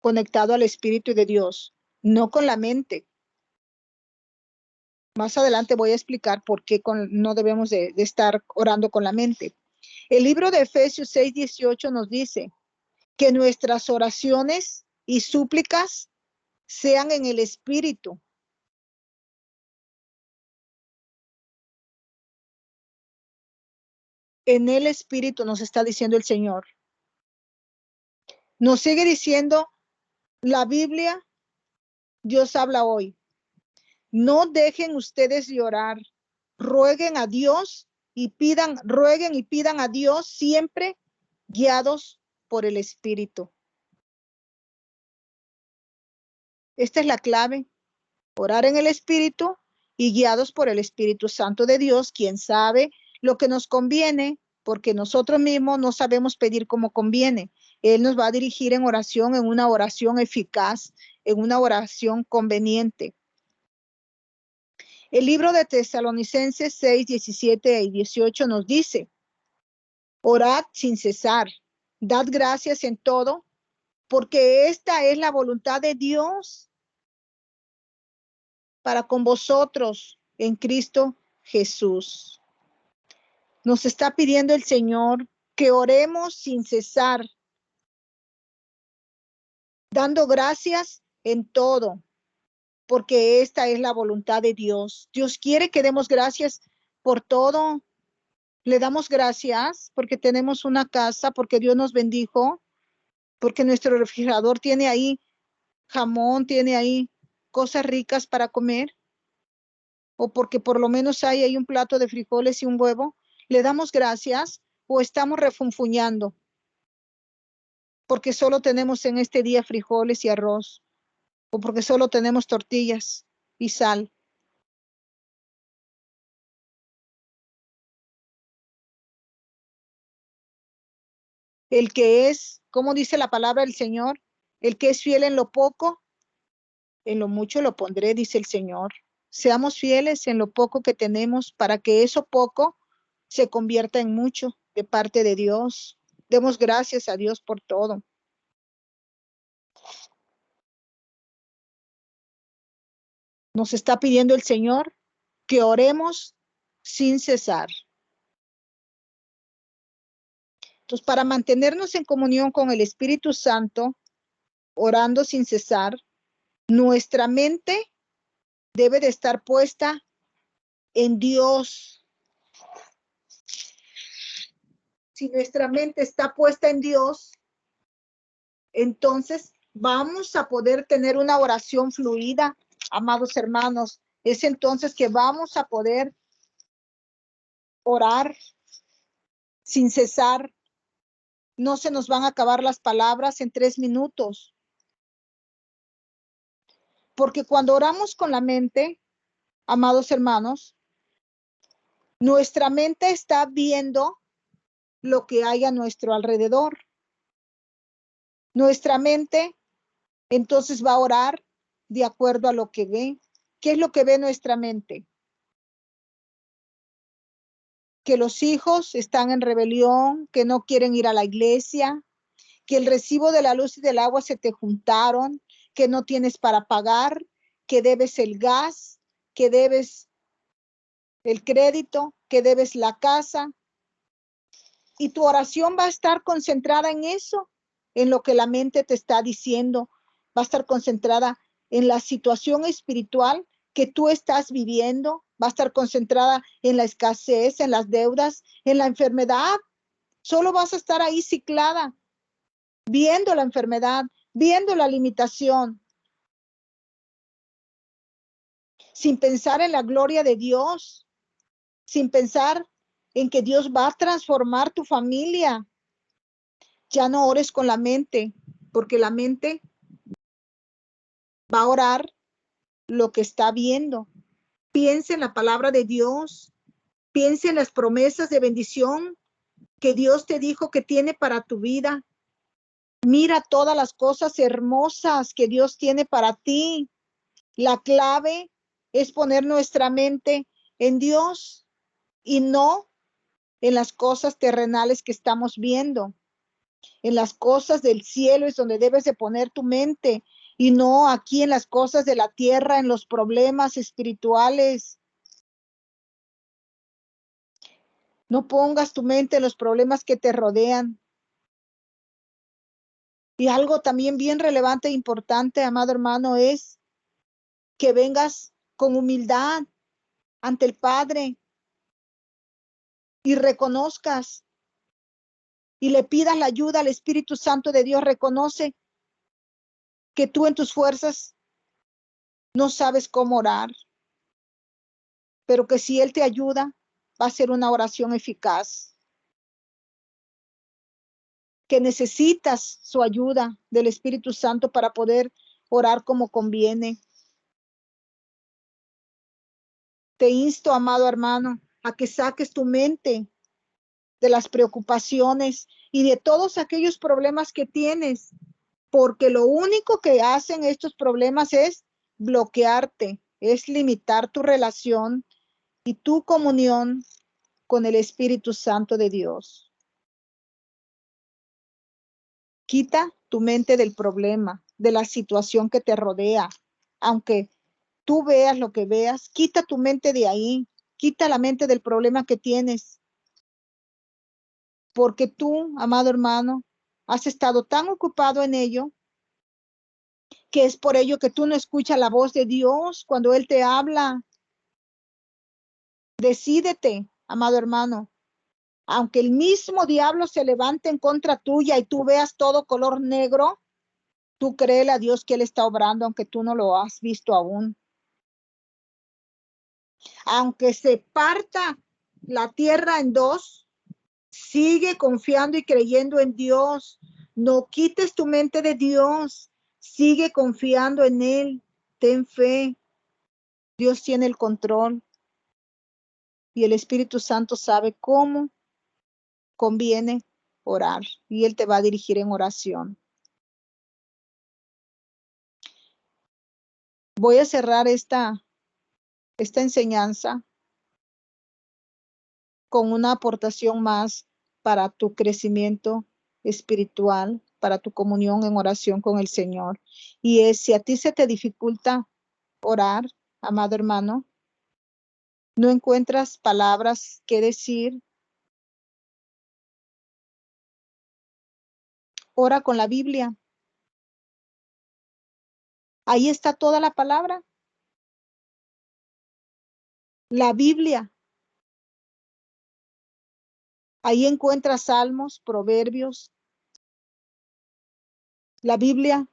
conectado al Espíritu de Dios, no con la mente. Más adelante voy a explicar por qué no debemos de estar orando con la mente. El libro de Efesios 6:18 nos dice que nuestras oraciones y súplicas sean en el Espíritu. En el Espíritu nos está diciendo el Señor. Nos sigue diciendo la Biblia, Dios habla hoy. No dejen ustedes de orar, rueguen a Dios rueguen y pidan a Dios siempre guiados por el Espíritu. Esta es la clave, orar en el Espíritu y guiados por el Espíritu Santo de Dios, quien sabe lo que nos conviene, porque nosotros mismos no sabemos pedir como conviene. Él nos va a dirigir en oración, en una oración eficaz, en una oración conveniente. El libro de Tesalonicenses 6:17 y 18 nos dice, orad sin cesar, dad gracias en todo, porque esta es la voluntad de Dios para con vosotros en Cristo Jesús. Nos está pidiendo el Señor que oremos sin cesar, dando gracias en todo, porque esta es la voluntad de Dios. Dios quiere que demos gracias por todo. Le damos gracias porque tenemos una casa, porque Dios nos bendijo, porque nuestro refrigerador tiene ahí jamón, tiene ahí cosas ricas para comer, o porque por lo menos hay ahí un plato de frijoles y un huevo. Le damos gracias o estamos refunfuñando porque solo tenemos en este día frijoles y arroz, o porque solo tenemos tortillas y sal. El que es, como dice la palabra del Señor, el que es fiel en lo poco, en lo mucho lo pondré, dice el Señor. Seamos fieles en lo poco que tenemos para que eso poco se convierta en mucho de parte de Dios. Demos gracias a Dios por todo. Nos está pidiendo el Señor que oremos sin cesar. Entonces, para mantenernos en comunión con el Espíritu Santo, orando sin cesar, nuestra mente debe de estar puesta en Dios. Si nuestra mente está puesta en Dios, entonces vamos a poder tener una oración fluida, amados hermanos. Es entonces que vamos a poder orar sin cesar. No se nos van a acabar las palabras en 3 minutos. Porque cuando oramos con la mente, amados hermanos, nuestra mente está viendo lo que hay a nuestro alrededor. Nuestra mente entonces va a orar de acuerdo a lo que ve. ¿Qué es lo que ve nuestra mente? Que los hijos están en rebelión, que no quieren ir a la iglesia, que el recibo de la luz y del agua se te juntaron, que no tienes para pagar, que debes el gas, que debes el crédito, que debes la casa. Y tu oración va a estar concentrada en eso, en lo que la mente te está diciendo. Va a estar concentrada en la situación espiritual que tú estás viviendo. Va a estar concentrada en la escasez, en las deudas, en la enfermedad. Solo vas a estar ahí ciclada, viendo la enfermedad, viendo la limitación, sin pensar en la gloria de Dios, sin pensar en que Dios va a transformar tu familia. Ya no ores con la mente, porque la mente va a orar lo que está viendo. Piensa en la palabra de Dios, piensa en las promesas de bendición que Dios te dijo que tiene para tu vida. Mira todas las cosas hermosas que Dios tiene para ti. La clave es poner nuestra mente en Dios y no en las cosas terrenales que estamos viendo. En las cosas del cielo es donde debes de poner tu mente y no aquí en las cosas de la tierra, en los problemas espirituales. No pongas tu mente en los problemas que te rodean. Y algo también bien relevante e importante, amado hermano, es que vengas con humildad ante el Padre y reconozcas y le pidas la ayuda al Espíritu Santo de Dios. Reconoce que tú en tus fuerzas no sabes cómo orar, pero que si Él te ayuda, va a ser una oración eficaz. Que necesitas su ayuda del Espíritu Santo para poder orar como conviene. Te insto, amado hermano, a que saques tu mente de las preocupaciones y de todos aquellos problemas que tienes, porque lo único que hacen estos problemas es bloquearte, es limitar tu relación y tu comunión con el Espíritu Santo de Dios. Quita tu mente del problema, de la situación que te rodea, aunque tú veas lo que veas, quita tu mente de ahí, quita la mente del problema que tienes, porque tú, amado hermano, has estado tan ocupado en ello, que es por ello que tú no escuchas la voz de Dios cuando Él te habla. Decídete, amado hermano, aunque el mismo diablo se levante en contra tuya y tú veas todo color negro, tú créele a Dios que Él está obrando, aunque tú no lo has visto aún. Aunque se parta la tierra en dos, sigue confiando y creyendo en Dios. No quites tu mente de Dios. Sigue confiando en Él. Ten fe. Dios tiene el control y el Espíritu Santo sabe cómo conviene orar y Él te va a dirigir en oración. Voy a cerrar esta enseñanza con una aportación más para tu crecimiento espiritual, para tu comunión en oración con el Señor. Y es, si a ti se te dificulta orar, amado hermano, no encuentras palabras que decir, ora con la Biblia. Ahí está toda la palabra. La Biblia. Ahí encuentras salmos, proverbios. La Biblia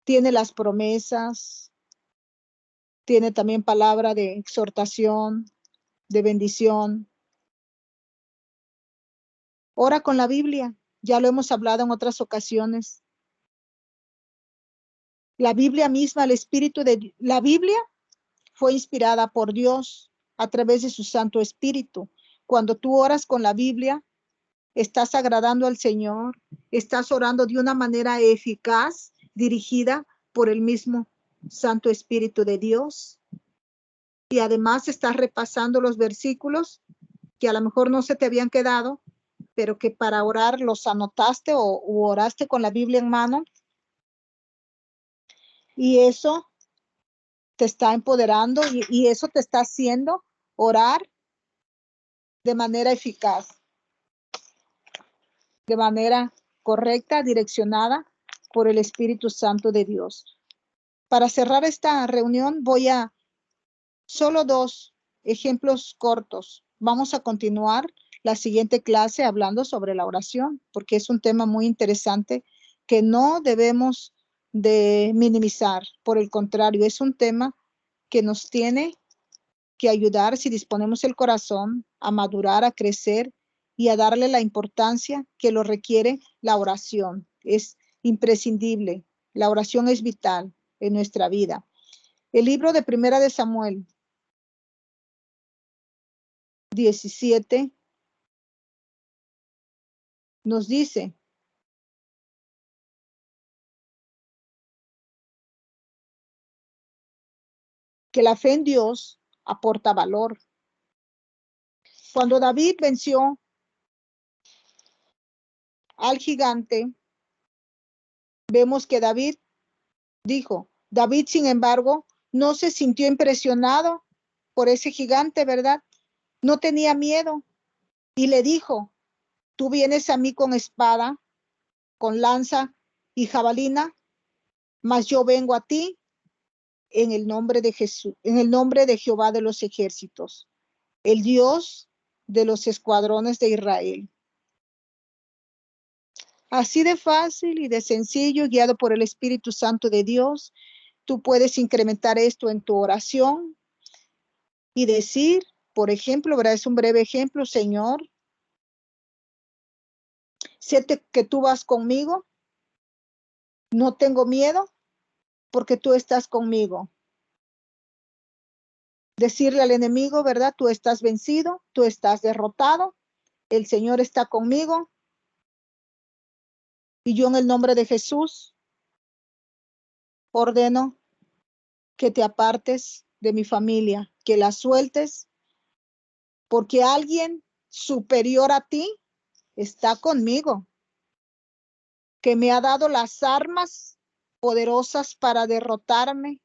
tiene las promesas, tiene también palabra de exhortación, de bendición. Ora con la Biblia. Ya lo hemos hablado en otras ocasiones. La Biblia misma, el Espíritu de la Biblia fue inspirada por Dios a través de su Santo Espíritu. Cuando tú oras con la Biblia, estás agradando al Señor, estás orando de una manera eficaz, dirigida por el mismo Santo Espíritu de Dios. Y además estás repasando los versículos que a lo mejor no se te habían quedado, pero que para orar los anotaste o oraste con la Biblia en mano. Y eso te está empoderando y eso te está haciendo orar de manera eficaz, de manera correcta, direccionada por el Espíritu Santo de Dios. Para cerrar esta reunión voy a solo 2 ejemplos cortos. Vamos a continuar la siguiente clase hablando sobre la oración, porque es un tema muy interesante que no debemos de minimizar. Por el contrario, es un tema que nos tiene que ayudar, si disponemos el corazón, a madurar, a crecer y a darle la importancia que lo requiere la oración. Es imprescindible. La oración es vital en nuestra vida. El libro de Primera de Samuel 17 nos dice que la fe en Dios aporta valor. Cuando David venció al gigante, vemos que David dijo, David, sin embargo, no se sintió impresionado por ese gigante, ¿verdad? No tenía miedo y le dijo, tú vienes a mí con espada, con lanza y jabalina, mas yo vengo a ti en el nombre de Jesús, en el nombre de Jehová de los ejércitos, el Dios de los escuadrones de Israel. Así de fácil y de sencillo, guiado por el Espíritu Santo de Dios, tú puedes incrementar esto en tu oración y decir, por ejemplo, ¿verdad? Es un breve ejemplo, Señor, sé que tú vas conmigo, no tengo miedo porque tú estás conmigo. Decirle al enemigo, ¿verdad? Tú estás vencido, tú estás derrotado, el Señor está conmigo y yo en el nombre de Jesús ordeno que te apartes de mi familia, que la sueltes, porque alguien superior a ti está conmigo, que me ha dado las armas poderosas para derrotarme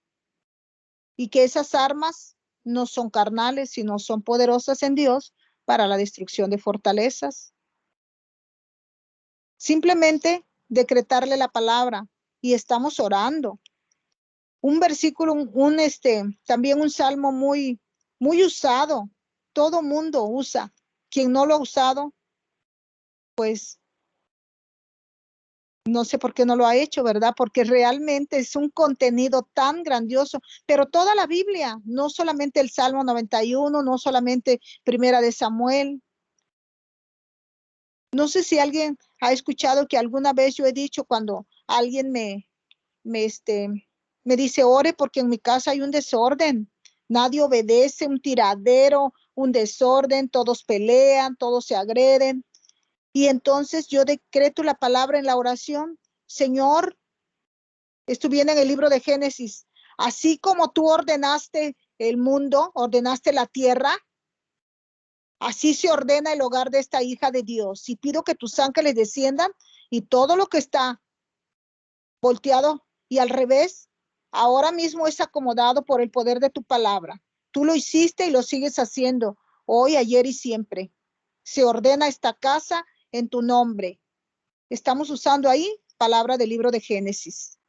y que esas armas no son carnales, sino son poderosas en Dios para la destrucción de fortalezas. Simplemente decretarle la palabra y estamos orando. Un versículo, también un salmo muy usado. Todo mundo usa. Quien no lo ha usado, pues no sé por qué no lo ha hecho, ¿verdad? Porque realmente es un contenido tan grandioso, pero toda la Biblia, no solamente el Salmo 91, no solamente Primera de Samuel. No sé si alguien ha escuchado que alguna vez yo he dicho cuando alguien me, este, me dice, ore porque en mi casa hay un desorden. Nadie obedece, un tiradero, un desorden, todos pelean, todos se agreden. Y entonces yo decreto la palabra en la oración. Señor, esto viene en el libro de Génesis. Así como tú ordenaste el mundo, ordenaste la tierra, así se ordena el hogar de esta hija de Dios. Y pido que tus ángeles desciendan y todo lo que está volteado y al revés, ahora mismo es acomodado por el poder de tu palabra. Tú lo hiciste y lo sigues haciendo hoy, ayer y siempre. Se ordena esta casa en tu nombre. Estamos usando ahí palabra del libro de Génesis.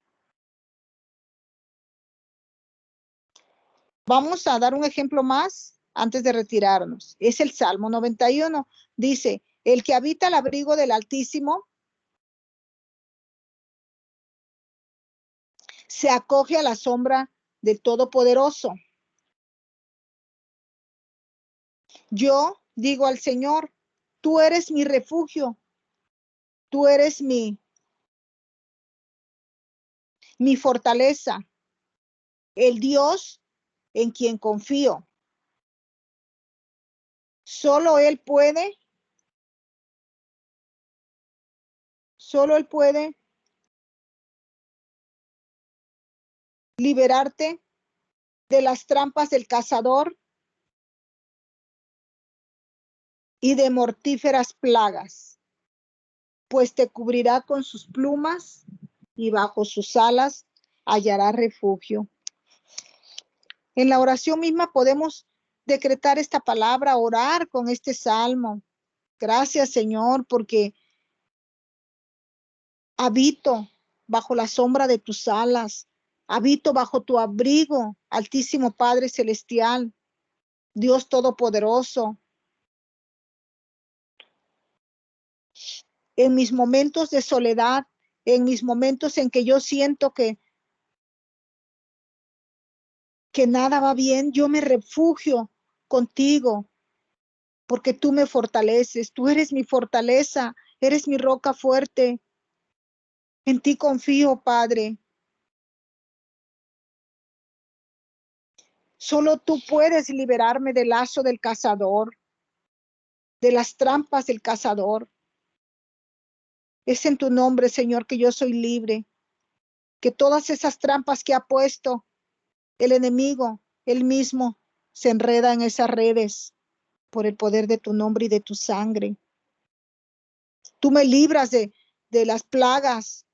Vamos a dar un ejemplo más antes de retirarnos. Es el Salmo 91. Dice, el que habita el abrigo del Altísimo se acoge a la sombra del Todopoderoso. Yo digo al Señor, tú eres mi refugio, tú eres mi fortaleza, el Dios en quien confío. Solo Él puede, solo Él puede liberarte de las trampas del cazador y de mortíferas plagas, pues te cubrirá con sus plumas y bajo sus alas hallará refugio. En la oración misma podemos decretar esta palabra, orar con este salmo. Gracias, Señor, porque habito bajo la sombra de tus alas. Habito bajo tu abrigo, Altísimo Padre Celestial, Dios Todopoderoso. En mis momentos de soledad, en mis momentos en que yo siento que nada va bien, yo me refugio contigo, porque tú me fortaleces, tú eres mi fortaleza, eres mi roca fuerte. En ti confío, Padre. Solo tú puedes liberarme del lazo del cazador, de las trampas del cazador. Es en tu nombre, Señor, que yo soy libre, que todas esas trampas que ha puesto el enemigo, él mismo, se enreda en esas redes por el poder de tu nombre y de tu sangre. Tú me libras de las plagas.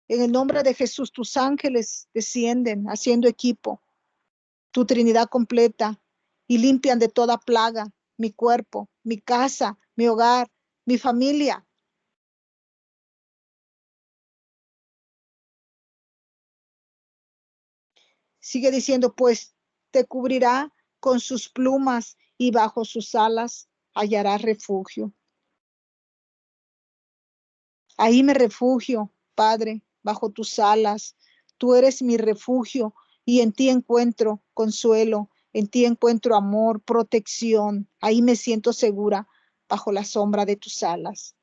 En el nombre de Jesús, tus ángeles descienden haciendo equipo, tu Trinidad completa, y limpian de toda plaga mi cuerpo, mi casa, mi hogar, mi familia. Sigue diciendo, pues te cubrirá con sus plumas y bajo sus alas hallarás refugio. Ahí me refugio, Padre, bajo tus alas. Tú eres mi refugio y en ti encuentro consuelo, en ti encuentro amor, protección. Ahí me siento segura bajo la sombra de tus alas.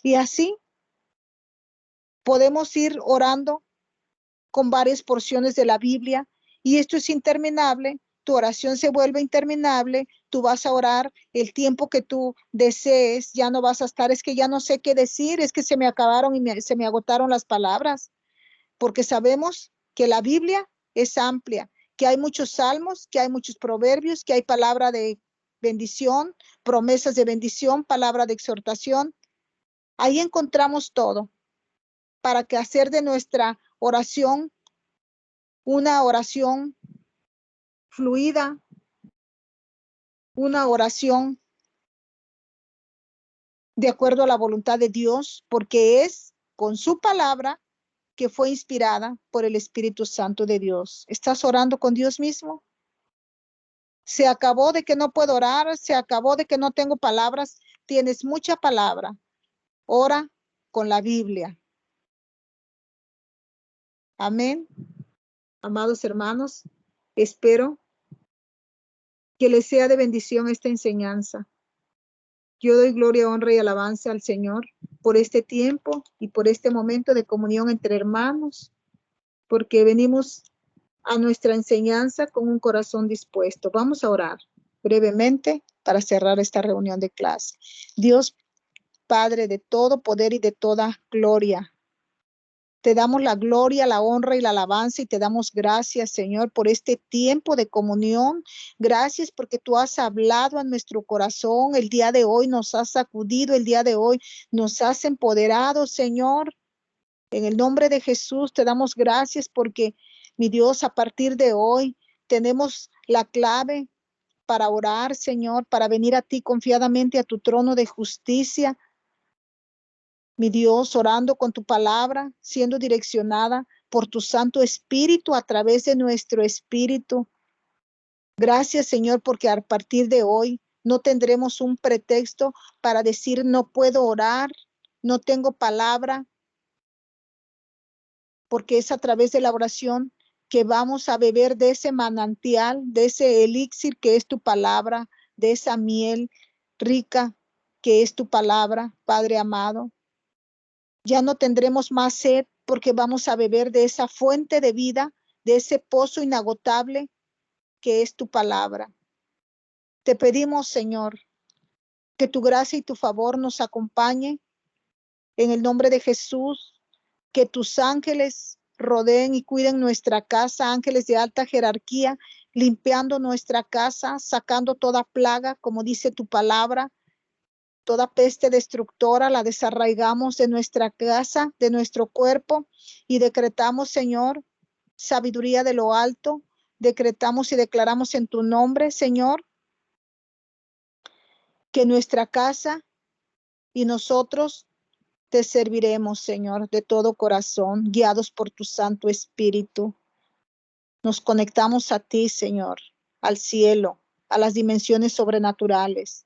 Y así podemos ir orando con varias porciones de la Biblia y esto es interminable. Tu oración se vuelve interminable, tú vas a orar el tiempo que tú desees, ya no vas a estar, es que ya no sé qué decir, es que se me acabaron y se me agotaron las palabras, porque sabemos que la Biblia es amplia, que hay muchos salmos, que hay muchos proverbios, que hay palabra de bendición, promesas de bendición, palabra de exhortación. Ahí encontramos todo para que hacer de nuestra oración una oración fluida, una oración de acuerdo a la voluntad de Dios, porque es con su palabra que fue inspirada por el Espíritu Santo de Dios. ¿Estás orando con Dios mismo? Se acabó de que no puedo orar, se acabó de que no tengo palabras, tienes mucha palabra. Ora con la Biblia. Amén. Amados hermanos, espero que les sea de bendición esta enseñanza. Yo doy gloria, honra y alabanza al Señor por este tiempo y por este momento de comunión entre hermanos, porque venimos a nuestra enseñanza con un corazón dispuesto. Vamos a orar brevemente para cerrar esta reunión de clase. Dios Padre de todo poder y de toda gloria, te damos la gloria, la honra y la alabanza y te damos gracias, Señor, por este tiempo de comunión. Gracias porque tú has hablado a nuestro corazón. El día de hoy nos has sacudido, el día de hoy nos has empoderado, Señor. En el nombre de Jesús te damos gracias porque, mi Dios, a partir de hoy tenemos la clave para orar, Señor, para venir a ti confiadamente a tu trono de justicia. Mi Dios, orando con tu palabra, siendo direccionada por tu Santo Espíritu a través de nuestro espíritu. Gracias, Señor, porque a partir de hoy no tendremos un pretexto para decir no puedo orar, no tengo palabra, porque es a través de la oración que vamos a beber de ese manantial, de ese elixir que es tu palabra, de esa miel rica que es tu palabra, Padre amado. Ya no tendremos más sed porque vamos a beber de esa fuente de vida, de ese pozo inagotable que es tu palabra. Te pedimos, Señor, que tu gracia y tu favor nos acompañe en el nombre de Jesús, que tus ángeles rodeen y cuiden nuestra casa, ángeles de alta jerarquía, limpiando nuestra casa, sacando toda plaga, como dice tu palabra. Toda peste destructora la desarraigamos de nuestra casa, de nuestro cuerpo y decretamos, Señor, sabiduría de lo alto. Decretamos y declaramos en tu nombre, Señor, que nuestra casa y nosotros Te serviremos, Señor, de todo corazón, guiados por tu Santo Espíritu. Nos conectamos a ti, Señor, al cielo, a las dimensiones sobrenaturales.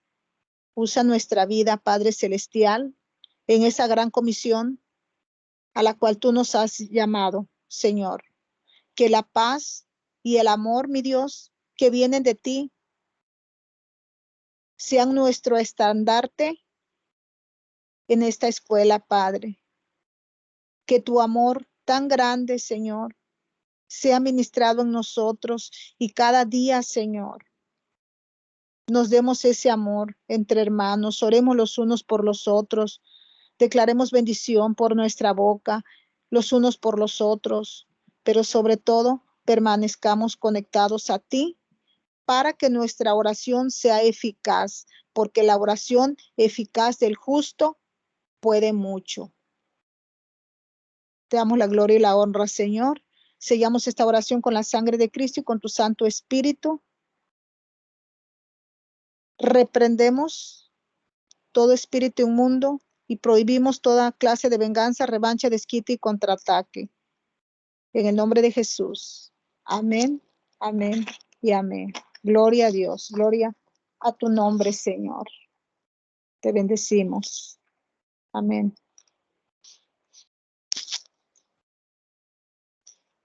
Usa nuestra vida, Padre Celestial, en esa gran comisión a la cual tú nos has llamado, Señor. Que la paz y el amor, mi Dios, que vienen de ti, sean nuestro estandarte en esta escuela, Padre. Que tu amor tan grande, Señor, sea ministrado en nosotros y cada día, Señor, nos demos ese amor entre hermanos, oremos los unos por los otros, declaremos bendición por nuestra boca, los unos por los otros, pero sobre todo permanezcamos conectados a ti para que nuestra oración sea eficaz, porque la oración eficaz del justo puede mucho. Te damos la gloria y la honra, Señor. Sellamos esta oración con la sangre de Cristo y con tu Santo Espíritu. Reprendemos todo espíritu inmundo y prohibimos toda clase de venganza, revancha, desquite y contraataque. En el nombre de Jesús. Amén, amén y amén. Gloria a Dios, gloria a tu nombre, Señor. Te bendecimos. Amén.